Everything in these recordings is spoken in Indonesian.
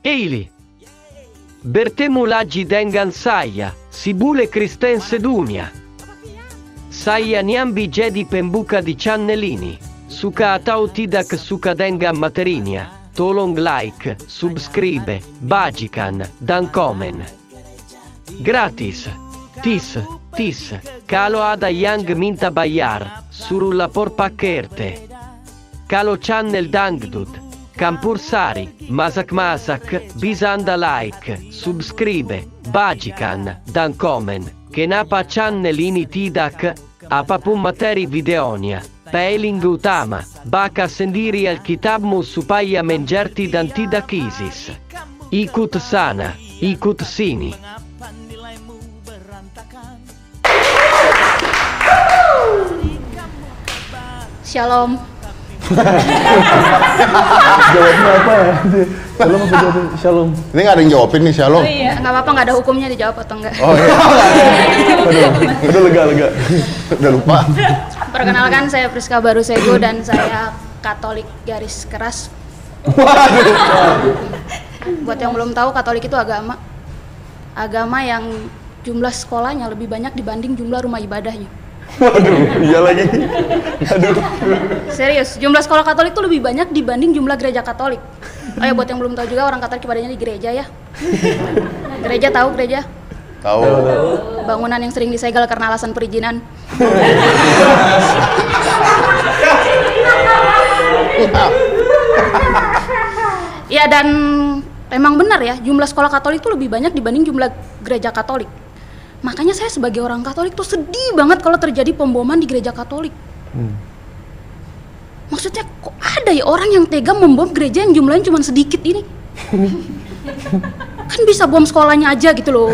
Eili. Bertemu lagi dengan saya, Sibule Kristen Sedunia. Saya nyambi jadi pembuka di channelini. Suka atau tidak suka dengan materinya. Tolong like, subscribe, bagikan, dan komen. Gratis. Tis. Kalau ada yang minta bayar, suruh porpakerte. Kalau channel dangdut. Campur Sari, Masak, Bisanda like, subscribe, bagikan, dan komen, kenapa channel ini tidak, apapun materi videonya, pailing utama, baka sendiri Alkitabmu supaya mengerti dan tidak ISIS. Ikut sana, ikut sini. Shalom. Jawabnya apa ya? Shalom apa jawabnya? Shalom. Ini nggak ada yang jawabin nih, Shalom. Oh iya, nggak apa-apa, nggak ada hukumnya dijawab atau enggak. Oh iya. Aduh, udah lega. Udah lupa. Perkenalkan, saya Priska Barusego dan saya Katolik garis keras. Waduh. Buat yang belum tahu, Katolik itu agama yang jumlah sekolahnya lebih banyak dibanding jumlah rumah ibadahnya. Waduh, iya lagi. Aduh. Serius, jumlah sekolah Katolik itu lebih banyak dibanding jumlah gereja Katolik. Oh ya, buat yang belum tahu juga, orang Katolik ibadahnya di gereja ya. Gereja, tahu gereja? Tahu. Bangunan yang sering disegel karena alasan perizinan. Ya, dan emang benar ya, jumlah sekolah Katolik itu lebih banyak dibanding jumlah gereja Katolik. Makanya saya sebagai orang Katolik tuh sedih banget kalau terjadi pemboman di gereja Katolik. Maksudnya kok ada ya orang yang tega membom gereja yang jumlahnya cuma sedikit ini? Kan bisa bom sekolahnya aja gitu loh.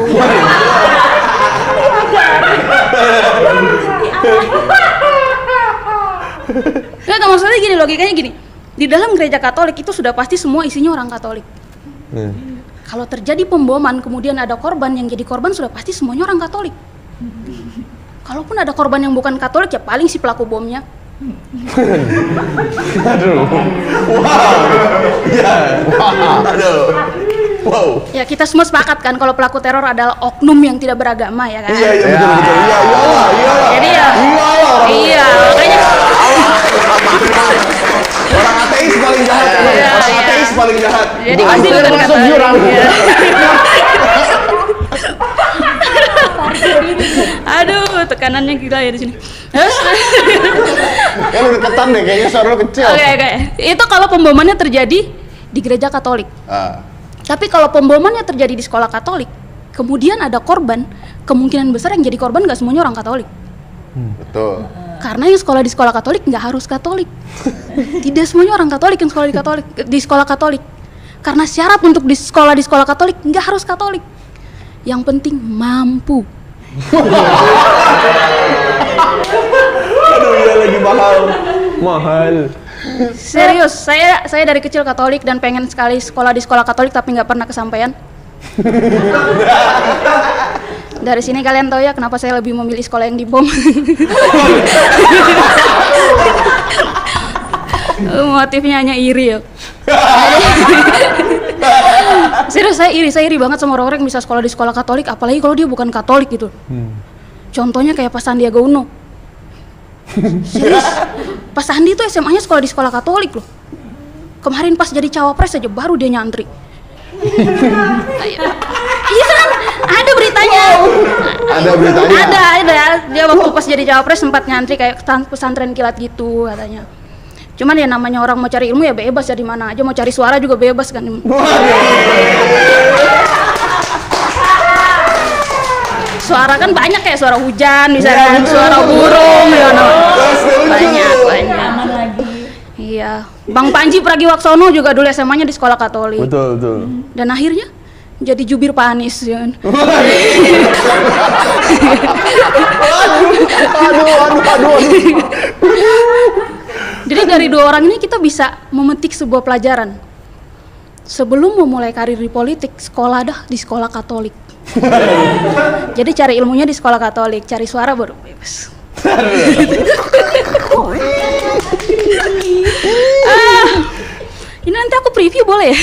Nggak, maksudnya gini, logikanya gini. Di dalam gereja Katolik itu sudah pasti semua isinya orang Katolik. Kalau terjadi pemboman kemudian ada korban, yang jadi korban sudah pasti semuanya orang Katolik. Kalaupun ada korban yang bukan Katolik, ya paling si pelaku bomnya. Aduh. Wow. Ya. Aduh. Wow. Ya, kita semua sepakat kan kalau pelaku teror adalah oknum yang tidak beragama, ya kan? Iya betul. Iya. Jadi ya. Iya, makanya Orang ateis paling jahat. Orang ateis paling jahat. jadi pasti bukan Katolik. Ya. Aduh, tekanannya gila ya di sini. Ya lu deketan deh, kayaknya suara lu kecil. Oke. Itu kalau pembomannya terjadi di gereja Katolik. Tapi kalau pembomannya terjadi di sekolah Katolik, kemudian ada korban, kemungkinan besar yang jadi korban nggak semuanya orang Katolik. Betul. Karena yang sekolah di sekolah Katolik nggak harus Katolik. Tidak semuanya orang Katolik yang sekolah di sekolah Katolik. Karena syarat untuk di sekolah Katolik nggak harus Katolik. Yang penting mampu. Aduh, iya lagi mahal. Serius, saya dari kecil Katolik dan pengen sekali sekolah di sekolah Katolik tapi nggak pernah kesampaian. Dari sini kalian tahu ya kenapa saya lebih memilih sekolah yang dibom. Motifnya hanya iri ya. Serius, saya iri banget sama orang-orang yang bisa sekolah di sekolah Katolik, apalagi kalau dia bukan Katolik gitu. Contohnya kayak Pak Sandiaga Uno. Serius, Pak Sandi tuh SMA-nya sekolah di sekolah Katolik loh. Kemarin pas jadi cawapres aja baru dia nyantri. Iya kan? Ada beritanya. Ada beritanya. Ada. Dia waktu pas jadi cawapres sempat nyantri kayak pesantren kilat gitu katanya. Cuman ya namanya orang mau cari ilmu ya bebas ya, di mana aja, mau cari suara juga bebas kan. Suara kan banyak, kayak suara hujan misalkan, suara burung ya, banyak. Iya, Bang Panji Pragiwaksono juga dulu SMA-nya di sekolah Katolik. Betul. Dan akhirnya jadi jubir Pak Anies ya. Aduh. Jadi dari dua orang ini kita bisa memetik sebuah pelajaran. Sebelum memulai karir di politik, sekolah dah di sekolah Katolik. Jadi cari ilmunya di sekolah Katolik, cari suara baru bebas. Ini nanti aku preview boleh ya?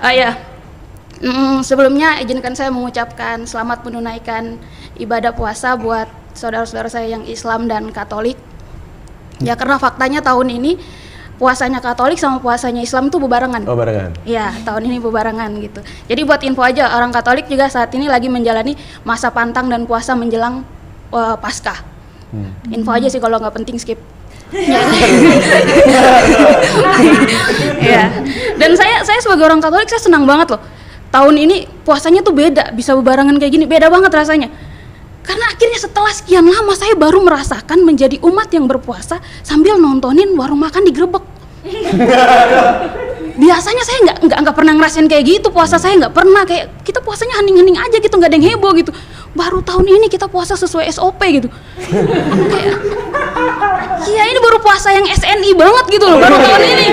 Ya, sebelumnya izinkan saya mengucapkan selamat menunaikan ibadah puasa buat saudara-saudara saya yang Islam dan Katolik. Ya karena faktanya tahun ini puasanya Katolik sama puasanya Islam tuh bebarengan. Oh, barengan. Iya, tahun ini bebarengan gitu. Jadi buat info aja, orang Katolik juga saat ini lagi menjalani masa pantang dan puasa menjelang Paskah. Info aja sih, kalau nggak penting skip. Ya. Dan saya sebagai orang Katolik saya senang banget loh. Tahun ini puasanya tuh beda, bisa bebarengan kayak gini, beda banget rasanya. Karena akhirnya setelah sekian lama saya baru merasakan menjadi umat yang berpuasa sambil nontonin warung makan digerebek. Biasanya saya nggak pernah ngerasain kayak gitu, puasa saya nggak pernah, kayak kita puasanya hening-hening aja gitu, nggak ada yang heboh gitu. Baru tahun ini kita puasa sesuai SOP gitu. Kayak, iya ini baru puasa yang SNI banget gitu loh, baru tahun ini.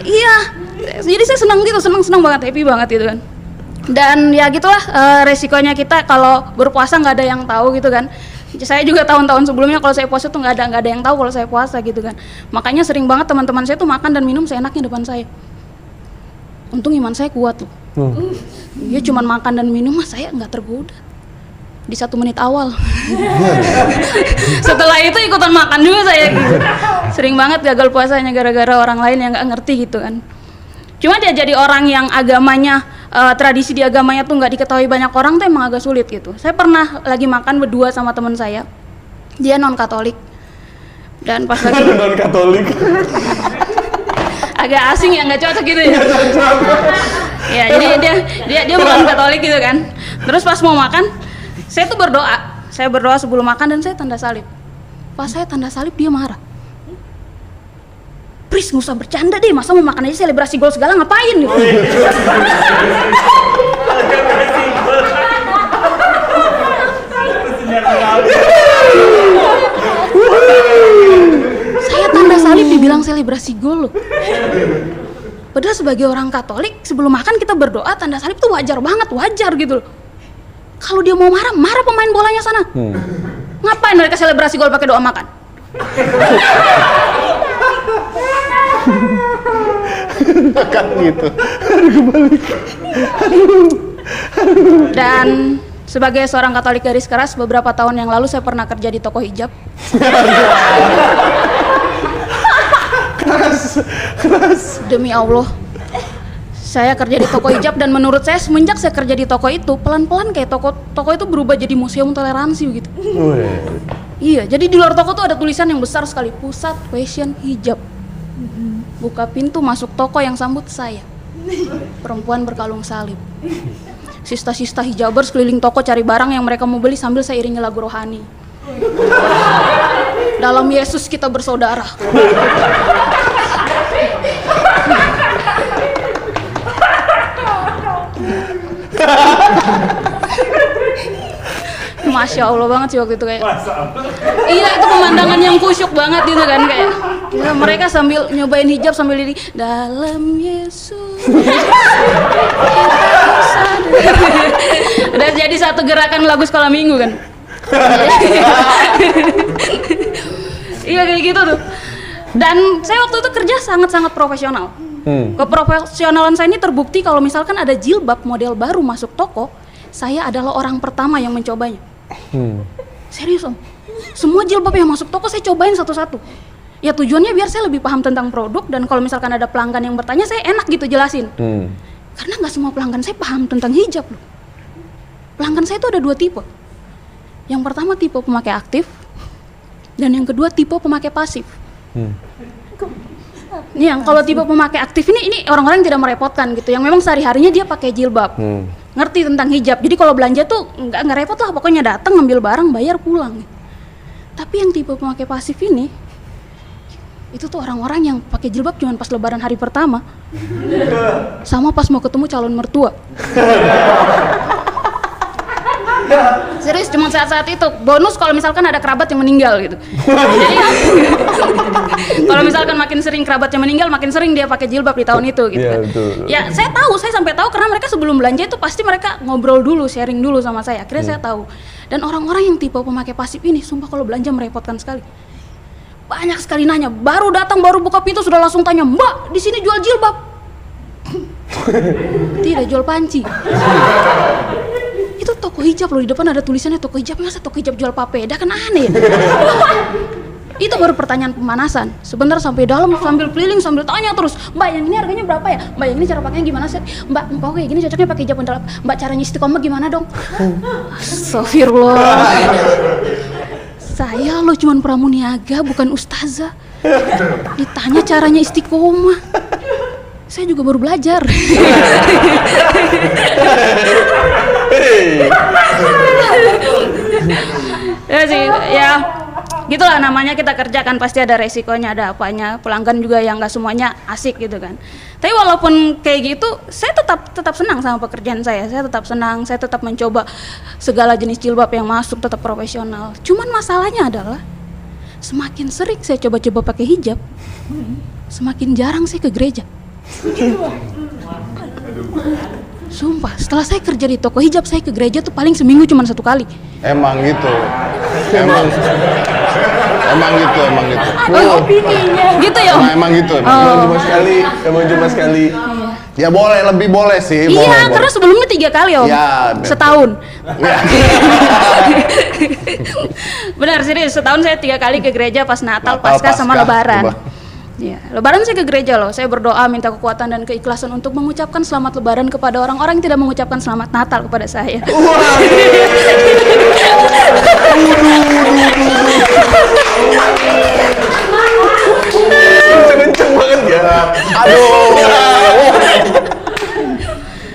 Iya, jadi saya senang gitu, senang banget, happy banget gitu kan. Dan ya gitulah resikonya kita kalau berpuasa nggak ada yang tahu gitu kan. Saya juga tahun-tahun sebelumnya kalau saya puasa tuh nggak ada yang tahu kalau saya puasa gitu kan. Makanya sering banget teman-teman saya tuh makan dan minum seenaknya depan saya. Untung iman saya kuat loh. Dia cuman makan dan minum mah saya nggak tergoda di 1 menit awal. Setelah itu ikutan makan juga saya gitu. Sering banget gagal puasanya gara-gara orang lain yang nggak ngerti gitu kan. Cuma dia jadi orang yang agamanya, tradisi di agamanya tuh nggak diketahui banyak orang tuh emang agak sulit gitu. Saya pernah lagi makan berdua sama teman saya, dia non Katolik, dan pas lagi Non Katolik. agak asing ya, nggak cocok gitu ya. Ya jadi dia bukan Katolik gitu kan. Terus pas mau makan, saya tuh berdoa sebelum makan dan saya tanda salib. Pas saya tanda salib dia marah. Pris, nggak usah bercanda deh, masa mau makan aja selebrasi gol segala, ngapain gitu. Saya tanda salib dibilang selebrasi gol loh. Padahal sebagai orang Katolik sebelum makan kita berdoa, tanda salib tuh wajar banget, wajar gitu loh. Kalau dia mau marah pemain bolanya sana. Ngapain mereka selebrasi gol pakai doa makan? Kan gitu. Dan sebagai seorang Katolik garis keras, beberapa tahun yang lalu saya pernah kerja di toko hijab. Keras. Demi Allah, saya kerja di toko hijab dan menurut saya semenjak saya kerja di toko itu, pelan-pelan kayak toko itu berubah jadi museum toleransi gitu. Iya, jadi di luar toko tuh ada tulisan yang besar sekali, Pusat Fashion Hijab. Buka pintu masuk toko yang sambut saya, perempuan berkalung salib. Sista-sista hijabers keliling toko cari barang yang mereka mau beli sambil saya iringi lagu rohani. Dalam Yesus kita bersaudara. Masya Allah banget sih waktu itu kayak. Iya, itu pemandangan yang kusyuk banget gitu kan, kayak ya, mereka sambil nyobain hijab sambil diri dalam Yesus. Udah jadi satu gerakan lagu sekolah minggu kan. Iya kayak gitu tuh. Dan saya waktu itu kerja sangat-sangat profesional. Keprofesionalan saya ini terbukti kalau misalkan ada jilbab model baru masuk toko, saya adalah orang pertama yang mencobanya. Serius om, semua jilbab yang masuk toko saya cobain satu-satu. Ya tujuannya biar saya lebih paham tentang produk, dan kalau misalkan ada pelanggan yang bertanya saya enak gitu jelasin. Karena nggak semua pelanggan saya paham tentang hijab loh. Pelanggan saya itu ada 2 tipe. Yang pertama tipe pemakai aktif, dan yang kedua tipe pemakai pasif. Nih yang kalau tipe pemakai aktif ini orang-orang yang tidak merepotkan gitu, yang memang sehari-harinya dia pakai jilbab, ngerti tentang hijab, jadi kalau belanja tuh nggak repot lah, pokoknya datang ngambil barang bayar pulang. Tapi yang tipe pemakai pasif ini, itu tuh orang-orang yang pakai jilbab cuma pas lebaran hari pertama, sama pas mau ketemu calon mertua. Serius, cuma saat-saat itu. Bonus kalau misalkan ada kerabat yang meninggal gitu. Jadi kalau misalkan makin sering kerabatnya meninggal, makin sering dia pakai jilbab di tahun itu gitu kan. Ya saya sampai tahu karena mereka sebelum belanja itu pasti mereka ngobrol dulu, sharing dulu sama saya. Akhirnya saya tahu. Dan orang-orang yang tipe pemakai pasif ini, sumpah kalau belanja merepotkan sekali. Banyak sekali nanya, baru datang, baru buka pintu sudah langsung tanya, "Mbak, di sini jual jilbab?" Tidak, jual panci. Itu toko hijab loh, di depan ada tulisannya toko hijab. Masa toko hijab jual papeda, kan aneh ya. Itu baru pertanyaan pemanasan. Sebentar sampai dalam, sambil keliling, sambil tanya terus, Mbak yang ini harganya berapa ya? Mbak yang ini cara pakainya gimana sih? Mbak kayak gini cocoknya pakai hijab model apa? Mbak caranya istiqomah gimana dong? Astagfirullah. Saya lo cuman pramuniaga, bukan ustazah. Ditanya caranya istiqomah. Saya juga baru belajar. Ya sih, ya gitulah namanya kita kerja kan, pasti ada resikonya, ada apanya. Pelanggan juga yang nggak semuanya asik gitu kan. Tapi walaupun kayak gitu, saya tetap senang sama pekerjaan saya. Saya tetap senang, saya tetap mencoba segala jenis jilbab yang masuk, tetap profesional. Cuman masalahnya adalah semakin sering saya coba-coba pakai hijab, semakin jarang saya ke gereja. Sumpah, setelah saya kerja di toko hijab, saya ke gereja tuh paling seminggu cuma 1 kali. Emang gitu. Emang gitu. Gitu ya? Emang gitu. Emang cuma sekali. Ya boleh, lebih boleh sih. Iya, karena sebelumnya 3 kali om. Ya, betul. Setahun. Ya. Benar, serius. Setahun saya 3 kali ke gereja pas Natal, Natal, Paskah sama Paskah. Lebaran. Ya, Lebaran saya ke gereja loh. Saya berdoa minta kekuatan dan keikhlasan untuk mengucapkan selamat Lebaran kepada orang-orang yang tidak mengucapkan selamat Natal kepada saya. Kenceng banget ya. Aduh.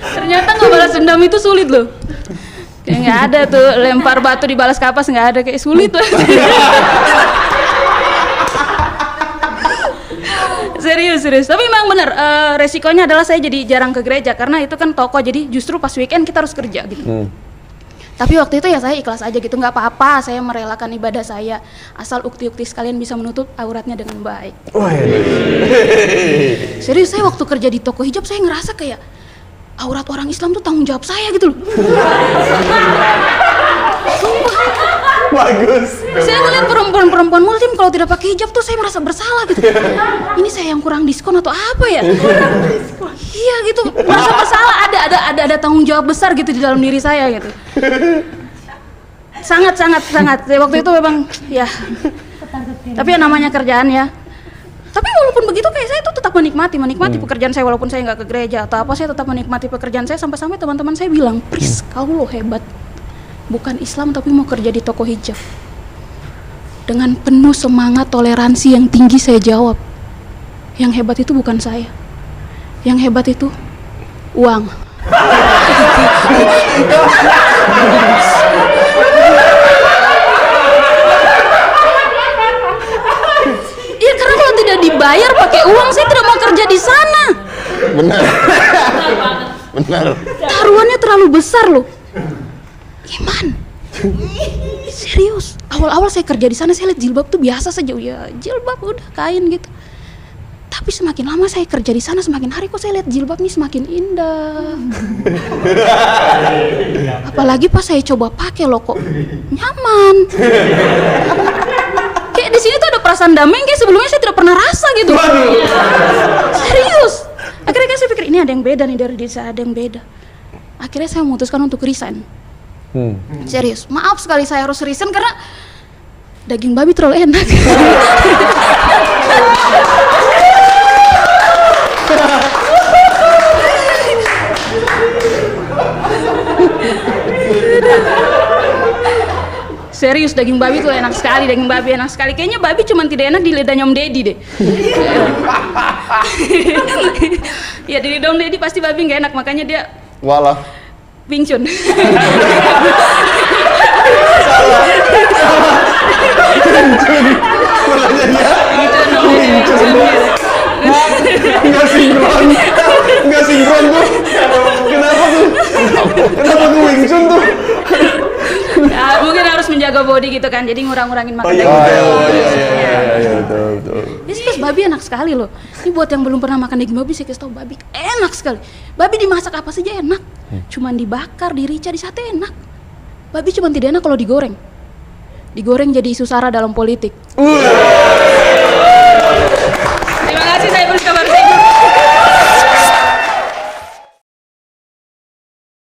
Ternyata ngebalas dendam itu sulit loh. Kayak nggak ada tuh lempar batu dibalas kapas, nggak ada, kayak sulit loh. Serius. Tapi memang benar, resikonya adalah saya jadi jarang ke gereja karena itu kan toko, jadi justru pas weekend kita harus kerja gitu. Tapi waktu itu ya saya ikhlas aja gitu, nggak apa-apa, saya merelakan ibadah saya asal ukti-ukti sekalian bisa menutup auratnya dengan baik. Serius, saya waktu kerja di toko hijab saya ngerasa kayak aurat orang Islam tuh tanggung jawab saya gitu loh. Bagus. Saya ngeliat perempuan muslim kalau tidak pakai hijab tuh saya merasa bersalah gitu. Ini saya yang kurang diskon atau apa ya? Iya gitu, merasa bersalah. Ada tanggung jawab besar gitu di dalam diri saya gitu. Sangat. Waktu itu memang ya. Tapi ya namanya kerjaan ya. Tapi walaupun begitu kayak saya tuh tetap menikmati pekerjaan saya walaupun saya nggak ke gereja atau apa, saya tetap menikmati pekerjaan saya sampai teman-teman saya bilang, "Pris, kau lo hebat. Bukan Islam tapi mau kerja di toko hijab." Dengan penuh semangat toleransi yang tinggi saya jawab, yang hebat itu bukan saya, yang hebat itu uang. Iya, karena kalau tidak dibayar pakai uang saya tidak mau kerja di sana. Benar. Taruhannya terlalu besar loh. Iman. Serius. Awal-awal saya kerja di sana saya lihat jilbab tuh biasa saja, ya jilbab udah kain gitu. Tapi semakin lama saya kerja di sana, semakin hari kok saya lihat jilbab nih semakin indah. Apalagi pas saya coba pakai loh, kok nyaman. Kayak di sini tuh ada perasaan damai yang kayak sebelumnya saya tidak pernah rasa gitu. Serius. Akhirnya saya pikir ini ada yang beda nih dari diri saya, ada yang beda. Akhirnya saya memutuskan untuk resign. Serius, maaf sekali saya harus resign karena daging babi terlalu enak. Serius, daging babi tuh enak sekali, Kayaknya babi cuma tidak enak di lidahnya Om Deddy deh. Ya di lidah Om Deddy pasti babi nggak enak, makanya dia Walah. Wing Chun. Nggak sinkron tuh. Kenapa tuh Wing Chun tuh? Ya, mungkin harus menjaga body gitu kan, jadi ngurang-ngurangin makan daging. Iya, betul. Yes, babi enak sekali loh. Ini buat yang belum pernah makan daging babi, saya kasih tahu, babi enak sekali. Babi dimasak apa saja enak. Cuman dibakar, dirica, di sate enak. Babi cuman tidak enak kalau digoreng. Digoreng jadi isu sara dalam politik.